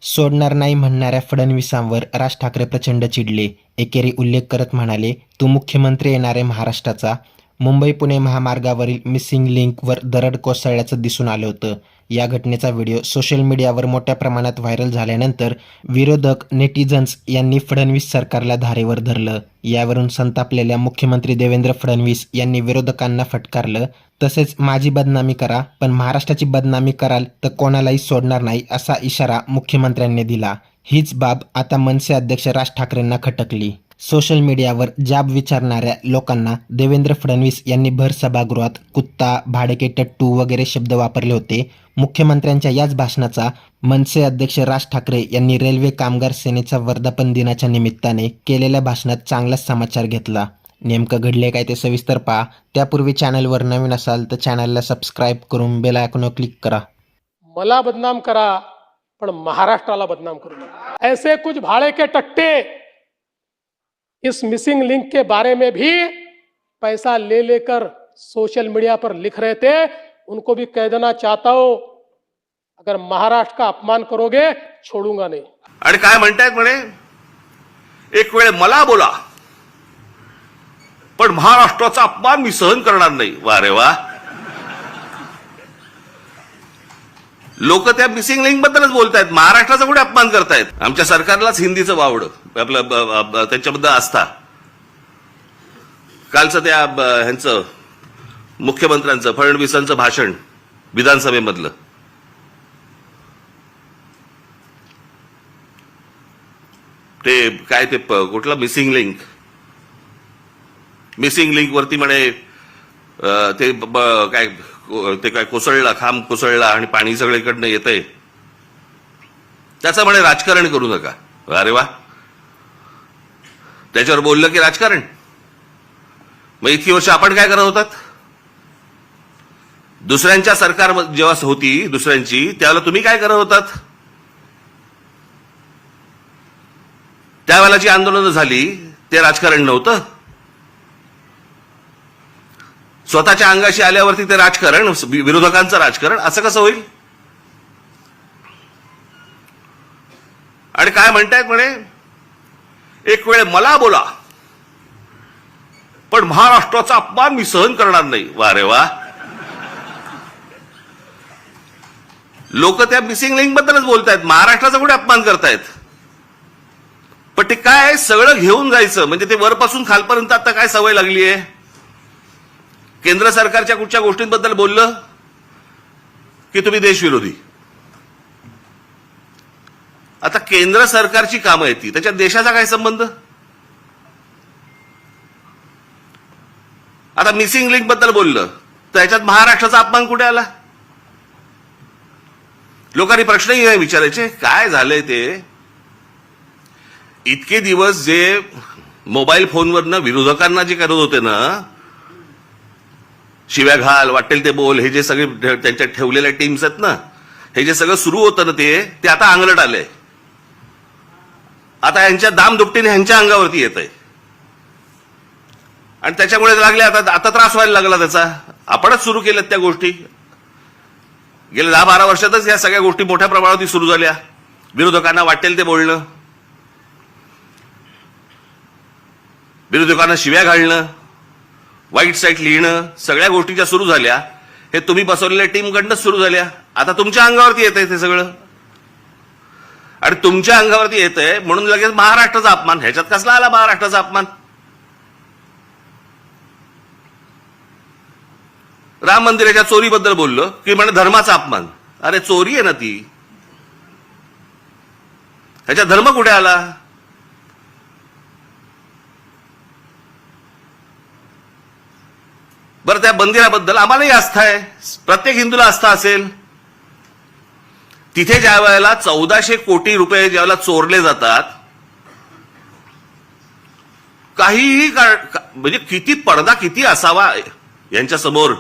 सोडणार नाही म्हणणाऱ्या फडणवीसांवर राज ठाकरे प्रचंड चिडले. एकेरी उल्लेख करत म्हणाले, तू मुख्यमंत्री येणार आहे महाराष्ट्राचा. मुंबई-पुणे महामार्गावरील मिसिंग लिंकवर दरड कोसळल्याचं दिसून आलं होतं. या घटनेचा व्हिडिओ सोशल मीडियावर मोठ्या प्रमाणात व्हायरल झाल्यानंतर विरोधक नेटिझन्स यांनी फडणवीस सरकारला धारेवर धरलं. यावरून संतापलेल्या मुख्यमंत्री देवेंद्र फडणवीस यांनी विरोधकांना फटकारलं. तसेच माझी बदनामी करा, पण महाराष्ट्राची बदनामी कराल तर कोणालाही सोडणार नाही, असा इशारा मुख्यमंत्र्यांनी दिला. हीच बाब आता मनसे अध्यक्ष राज ठाकरेंना खटकली. सोशल मीडियावर जाब विचारणाऱ्या लोकांना देवेंद्र फडणवीस यांनी भर सभागृहात कुत्ता, भाडके टट्टू वगैरे शब्द वापरले होते. मुख्यमंत्र्यांच्या याच भाषणाचा मनसे अध्यक्ष राज ठाकरे यांनी रेल्वे कामगार सेनेचा वर्धापन दिनाच्या निमित्ताने केलेल्या भाषणात चांगलाच समाचार घेतला. नेमकं घडले काय ते सविस्तर पहा. त्यापूर्वी चॅनलवर नवीन असाल तर चॅनलला सबस्क्राईब करून बेल आयकॉनवर क्लिक करा. मला बदनाम करा, पण महाराष्ट्राला बदनाम करू नका. ऐसे कुछ भाड़े के टट्टे इस मिसिंग लिंक के बारे में भी पैसा ले लेकर सोशल मीडिया पर लिख रहे थे. उनको भी कह देना चाहता हूं, अगर महाराष्ट्र का अपमान करोगे छोड़ूंगा नहीं. आणि काय म्हणतायत म्हणे, एक वेळ मला बोला पण महाराष्ट्राचा अपमान मी सहन करणार नाही. वा रे वा. लोक त्या मिसिंग लिंक बद्दलच बोलतायत, महाराष्ट्राचा कुठे अपमान करतायत. आमच्या सरकारलाच हिंदीचं वावडं आपलं त्यांच्याबद्दल आस्था. कालचं त्या ह्यांचं मुख्यमंत्र्यांचं फडणवीसांचं भाषण विधानसभेमधलं, ते काय ते कुठलं मिसिंग लिंक वरती म्हणे ते काय ते काय कोसळला, खांब कोसळला आणि पाणी सगळीकडनं येतंय, त्याचं म्हणे राजकारण करू नका. अरे वा. त्याच्यावर बोललं की राजकारण. मग इतकी वर्ष आपण काय करत होतात? दुसऱ्यांच्या सरकार जेव्हा होती दुसऱ्यांची, त्यावेळेला तुम्ही काय करत होतात? त्यावेळेला जी आंदोलनं झाली ते राजकारण नव्हतं. स्वतःच्या अंगाशी आल्यावरती ते राजकारण, विरोधकांचं राजकारण, असं कसं होईल? आणि काय म्हणतायत म्हणे, एक वेळ मला बोला पण महाराष्ट्राचा अपमान मी सहन करणार नाही. वा रे वा. लोक त्या मिसिंग लिंक बद्दलच बोलतायत, महाराष्ट्राचा कुठे अपमान करतायत. पण ते काय सगळं घेऊन जायचं, म्हणजे ते वरपासून खालपर्यंत आता काय सवय लागली आहे. केंद्र सरकारच्या कुठच्या गोष्टींबद्दल बोललं की तुम्ही देशविरोधी. आता केंद्र सरकारची कामं आहेत ती, त्याच्यात देशाचा काय संबंध? आता मिसिंग लिंक बद्दल बोललं तर याच्यात महाराष्ट्राचा अपमान कुठे आला? लोकांनी प्रश्नही नाही विचारायचे, काय झालंय ते. इतके दिवस जे मोबाईल फोनवरनं विरोधकांना जे करत होते ना, शिव्या घाल, वाटेल ते बोल, हे जे सगळे त्यांच्या ठेवलेल्या टीम्स आहेत ना, हे जे सगळं सुरू होतं ना, ते आता अंगलट आलंय. आता यांच्या दामदुपटीने ह्यांच्या अंगावरती येत आहे आणि त्याच्यामुळे लागले आता त्रास व्हायला लागला त्याचा. आपणच सुरू केल्यात त्या गोष्टी. गेल्या 10-12 वर्षातच या सगळ्या गोष्टी मोठ्या प्रमाणात सुरू झाल्या. विरोधकांना वाटेल ते बोलणं, विरोधकांना शिव्या घालणं, वाईट साईट लिहिणं, सगळ्या गोष्टीच्या सुरू झाल्या. हे तुम्ही बसवलेल्या टीमकडनंच सुरू झाल्या. आता तुमच्या अंगावरती येत आहे ते सगळं, आणि तुमच्या अंगावरती येत आहे म्हणून लगेच महाराष्ट्राचा अपमान. ह्याच्यात कसला आला महाराष्ट्राचा अपमान? राम मंदिराच्या चोरीबद्दल बोललो की म्हणे धर्माचा अपमान. अरे चोरी आहे ना ती, ह्याच्यात धर्म कुठे आला? बरं, त्या मंदिराबद्दल आम्हालाही आस्था आहे, प्रत्येक हिंदूला आस्था असेल. तिथे ज्या वेळेला 1400 कोटी रुपये ज्यावेळेला चोरले जातात, काहीही म्हणजे किती पडदा किती असावा यांच्या समोर.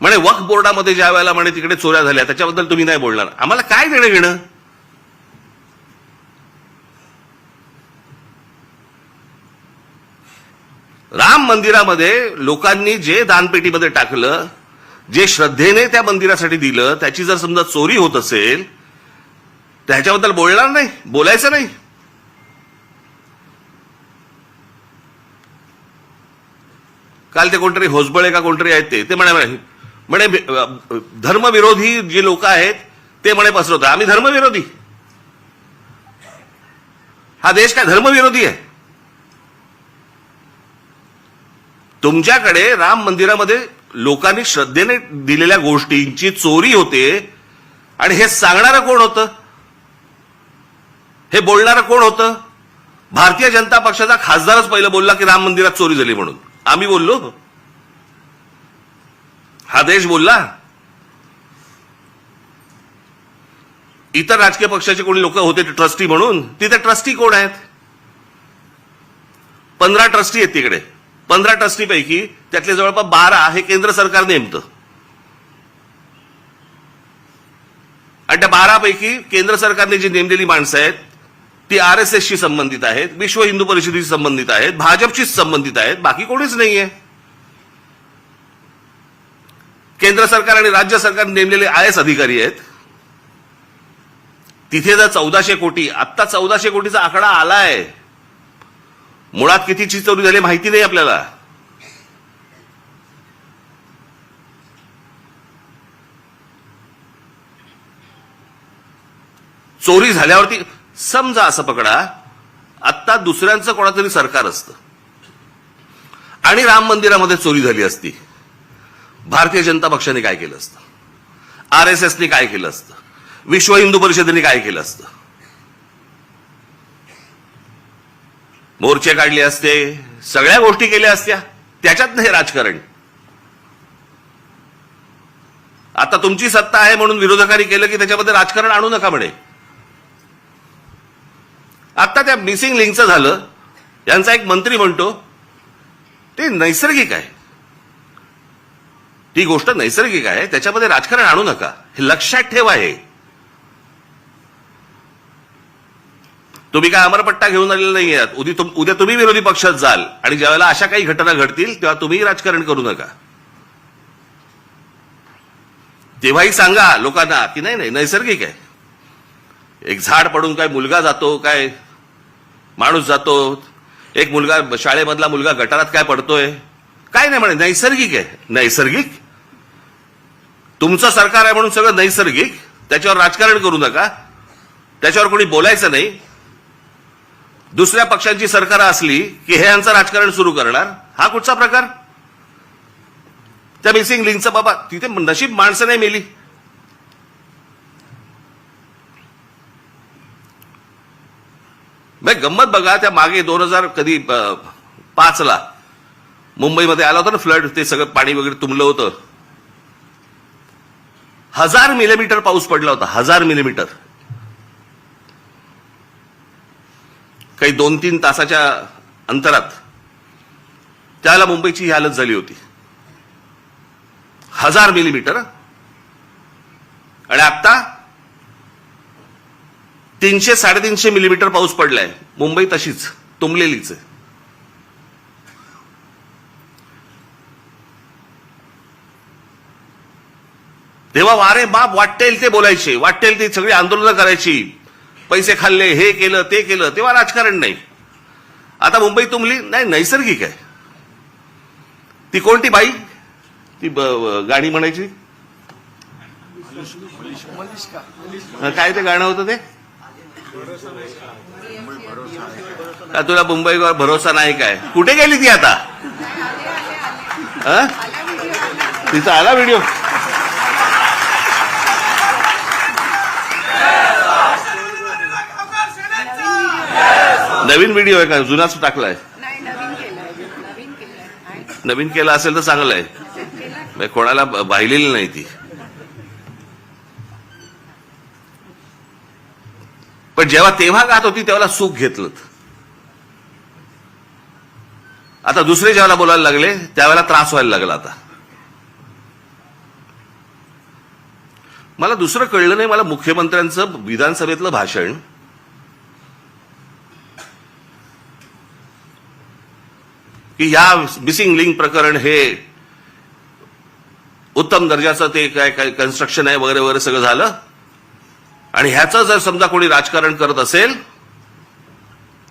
म्हणे वक्फ बोर्डामध्ये ज्या वेळेला म्हणे तिकडे चोऱ्या झाल्या त्याच्याबद्दल तुम्ही नाही बोलणार. आम्हाला काय देणं घेणं? राम मंदिरामध्ये लोकांनी जे दानपेटीमध्ये टाकलं जे श्रद्धेने त्या मंदिरासाठी दिलं त्याची जर समजा चोरी होत असेल त्याच्याबद्दल बोलणार नाही, बोलायचं नाही. काल ते कोणतरी होसबळे का कोणतरी आहेत ते म्हणे धर्मविरोधी जे लोक आहेत ते म्हणे पसरवतात. आम्ही धर्मविरोधी? हा देश काय धर्मविरोधी आहे? तुमच्याकडे राम मंदिरामध्ये लोकांनी श्रद्धेने दिलेल्या गोष्टींची चोरी होते आणि हे सांगणारं कोण होतं? हे बोलणारं कोण होतं? भारतीय जनता पक्षाचा खासदारच पहिलं बोलला की राम मंदिरात चोरी झाली म्हणून. आम्ही बोललो? हा देश बोलला? इतर राजकीय पक्षाचे कोणी लोक होते ट्रस्टी म्हणून, तिथे ट्रस्टी कोण आहेत? 15 ट्रस्टी आहेत तिकडे. 15 ट्रस्टीपैकी त्यातले जवळपास 12 हे केंद्र सरकार नेमतं आणि त्या 12 पैकी केंद्र सरकारने जी नेमलेली माणसं आहेत ती RSSशी संबंधित आहेत, विश्व हिंदू परिषदेशी संबंधित आहेत, भाजपशीच संबंधित आहेत, बाकी कोणीच नाहीये. केंद्र सरकार आणि राज्य सरकार नेमलेले IS अधिकारी आहेत. तिथे जर 1400 कोटी, आत्ता 1400 कोटीचा आकडा आलाय. मुळात कितीची चोरी झाली माहिती नाही आपल्याला. चोरी झाल्यावरती समजा असं पकडा आत्ता दुसऱ्यांचं कोणातरी सरकार असतं आणि राम मंदिरामध्ये चोरी झाली असती, भारतीय जनता पक्षाने काय केलं असतं? RSSने काय केलं असतं? विश्व हिंदू परिषदेने काय केलं असतं? मोर्चे काढले असते, सगळ्या गोष्टी केल्या असत्या. त्याच्यात नाही राजकारण. आता तुमची सत्ता आहे म्हणून विरोधकांनी केलं की त्याच्यामध्ये राजकारण आणू नका म्हणे. आता त्या मिसिंग लिंकचं झालं, यांचा एक मंत्री म्हणतो ते नैसर्गिक आहे, ती गोष्ट नैसर्गिक आहे, त्याच्यामध्ये राजकारण आणू नका, हे लक्षात ठेवा. हे तुम्ही काय अमरपट्टा घेऊन आलेला नाही आहात. उद्या तुम्ही विरोधी पक्षात जाल आणि ज्यावेळेला अशा काही घटना घडतील तेव्हा तुम्ही राजकारण करू नका. तेव्हाही सांगा लोकांना की नाही नाही नैसर्गिक आहे. एक झाड पडून काय मुलगा जातो, काय माणूस जातो, एक मुलगा शाळेमधला मुलगा गटारात काय पडतोय, काय नाही म्हणे नैसर्गिक आहे. नैसर्गिक? तुमचं सरकार आहे म्हणून सगळं नैसर्गिक, त्याच्यावर राजकारण करू नका, त्याच्यावर कोणी बोलायचं नाही. दुसऱ्या पक्षांची सरकार असली की हे यांचं राजकारण सुरू करणार, हा कुठचा प्रकार? त्या मिसिंग लिंकचं बाबा तिथे नशीब माणसं नाही मेली. गंमत बघा, त्या मागे 2005 मुंबईमध्ये आला होता ना फ्लड, ते सगळं पाणी वगैरे तुंबलं होतं. 1000 मिलीमीटर पाऊस पडला होता. 1000 मिलीमीटर. काही 2-3 तासाच्या अंतरात त्याला मुंबईची ही हालत झाली होती. 1000 मिलीमीटर. आणि आता 300-350 मिलीमीटर पाऊस पडलाय. मुंबई तशीच तुंबलेलीच आहे. तेव्हा वारे बाप वाटेल ते बोलायचे, वाटेल ते सगळी आंदोलनं करायची, पैसे खाल्ले, हे केलं ते केलं, तेव्हा राजकारण नाही. आता मुंबई तुंबली नाही, नैसर्गिक आहे. ती कोणती बाई ती गाणी म्हणायची, काय ते गाणं होतं ते, तुला मुंबईवर भरोसा नाही काय? कुठे गेली ती आता? तिचा आला व्हिडिओ. नवीन व्हिडिओ आहे का? जुनाच टाकलाय? नवीन केला असेल तर चांगलं आहे, कोणाला पाहिलेली नाही ती. पण जेव्हा तेव्हा गात होती तेव्हा सुख घेतलं. आता दुसरे जेव्हा बोलायला लागले त्यावेळेला त्रास व्हायला लागला. आता मला दुसरं कळलं नाही. मला मुख्यमंत्र्यांचं विधानसभेतलं भाषण की या मिसिंग लिंक प्रकरण हे उत्तम दर्जाचं ते काय काय कन्स्ट्रक्शन आहे वगैरे वगैरे सगळं झालं. आणि ह्याचं जर समजा कोणी राजकारण करत असेल,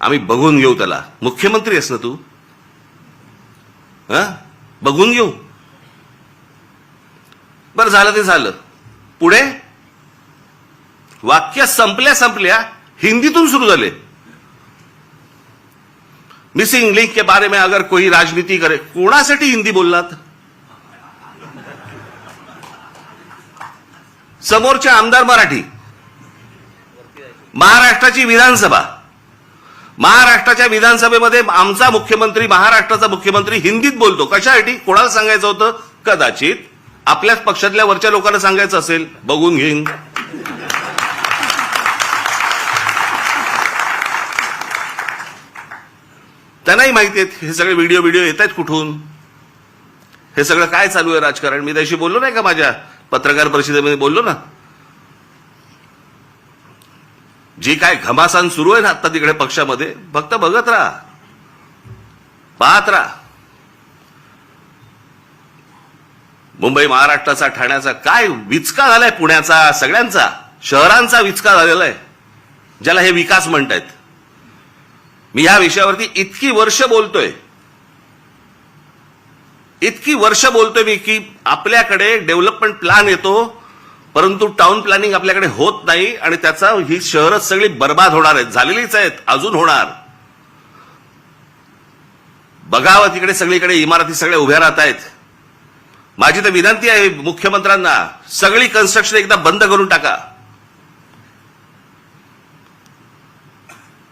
आम्ही बघून घेऊ त्याला. मुख्यमंत्री आहेस ना तू, बघून घेऊ. बरं, झालं ते झालं. पुढे वाक्य संपल्या हिंदीतून सुरू झाले. मिसिंग लिंक के बारे में अगर कोई राजनीति करे, कोणासाठी हिंदी बोललात? समोरचे आमदार मराठी, महाराष्ट्राच्या विधानसभेमध्ये आमचा मुख्यमंत्री, महाराष्ट्राचा मुख्यमंत्री हिंदीत बोलतो. कशासाठी? कोणाला सांगायचं होतं? कदाचित आपल्याच पक्षातल्या वरच्या लोकांना सांगायचं असेल, बघून घेईन. त्यांनाही माहिती आहेत हे सगळे व्हिडिओ येत आहेत कुठून, हे सगळं काय चालू आहे राजकारण. मी त्याशी बोललो नाही का, माझ्या पत्रकार परिषदेमध्ये बोललो ना. जी काय घमासान सुरू आहे ना आता तिकडे पक्षामध्ये, फक्त बघत राहा, पाहत राहा. मुंबई महाराष्ट्राचा, ठाण्याचा काय विचका झालाय, पुण्याचा, सगळ्यांचा शहरांचा विचका झालेला आहे, ज्याला हे विकास म्हणतायत. मी ह्या विषयावरती इतकी वर्ष बोलतोय मी की आपल्याकडे डेव्हलपमेंट प्लॅन येतो, परंतु टाउन प्लॅनिंग आपल्याकडे होत नाही आणि त्याचा ही शहरच सगळी बर्बाद होणार आहेत, झालेलीच आहेत, अजून होणार. बघावं तिकडे सगळीकडे इमारती सगळ्या उभ्या राहत आहेत. माझी तर विनंती आहे मुख्यमंत्र्यांना, सगळी कन्स्ट्रक्शन एकदा बंद करून टाका.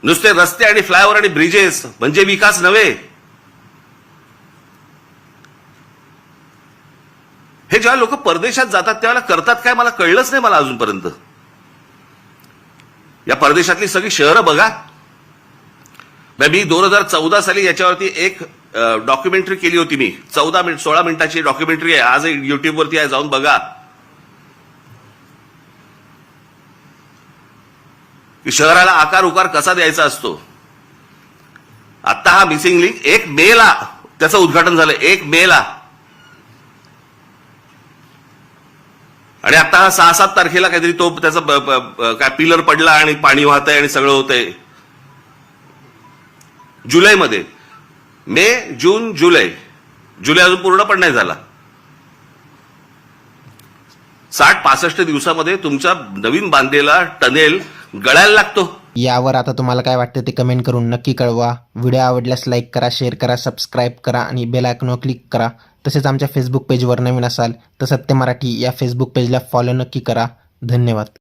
नुसते रस्ते आणि फ्लायओव्हर आणि ब्रिजेस म्हणजे विकास नव्हे. हे जेव्हा लोक परदेशात जातात त्यावेळेला करतात काय मला कळलंच नाही मला अजूनपर्यंत. या परदेशातली सगळी शहरं बघा. मी 2014 साली याच्यावरती एक डॉक्युमेंटरी केली होती. मी 16 मिनिटाची डॉक्युमेंटरी आहे, आज युट्यूबवरती आहे, जाऊन बघा. की शहराला आकार उकार कसा द्यायचा असतो. आता हा मिसिंग लिंक 1 मेला त्याचं उद्घाटन झालं, 1 मेला. आणि आता हा 6-7 तारखेला काहीतरी तो त्याचा काय पिलर पडला आणि पाणी वाहतंय आणि सगळं होतंय. जुलैमध्ये, मे, जून, जुलै अजून पूर्ण पण नाही झाला. 60-65 दिवसामध्ये तुमचा नवीन बांधलेला टनेल गळायला लागतो. यावर आता तुम्हाला काय वाटतं ते कमेंट करून नक्की कळवा. व्हिडिओ आवडल्यास लाईक करा, शेअर करा, सबस्क्राईब करा आणि बेल आयकॉनवर क्लिक करा. तसेच आमच्या फेसबुक पेजवर नवीन असाल तर सत्य मराठी या फेसबुक पेजला फॉलो नक्की करा. धन्यवाद.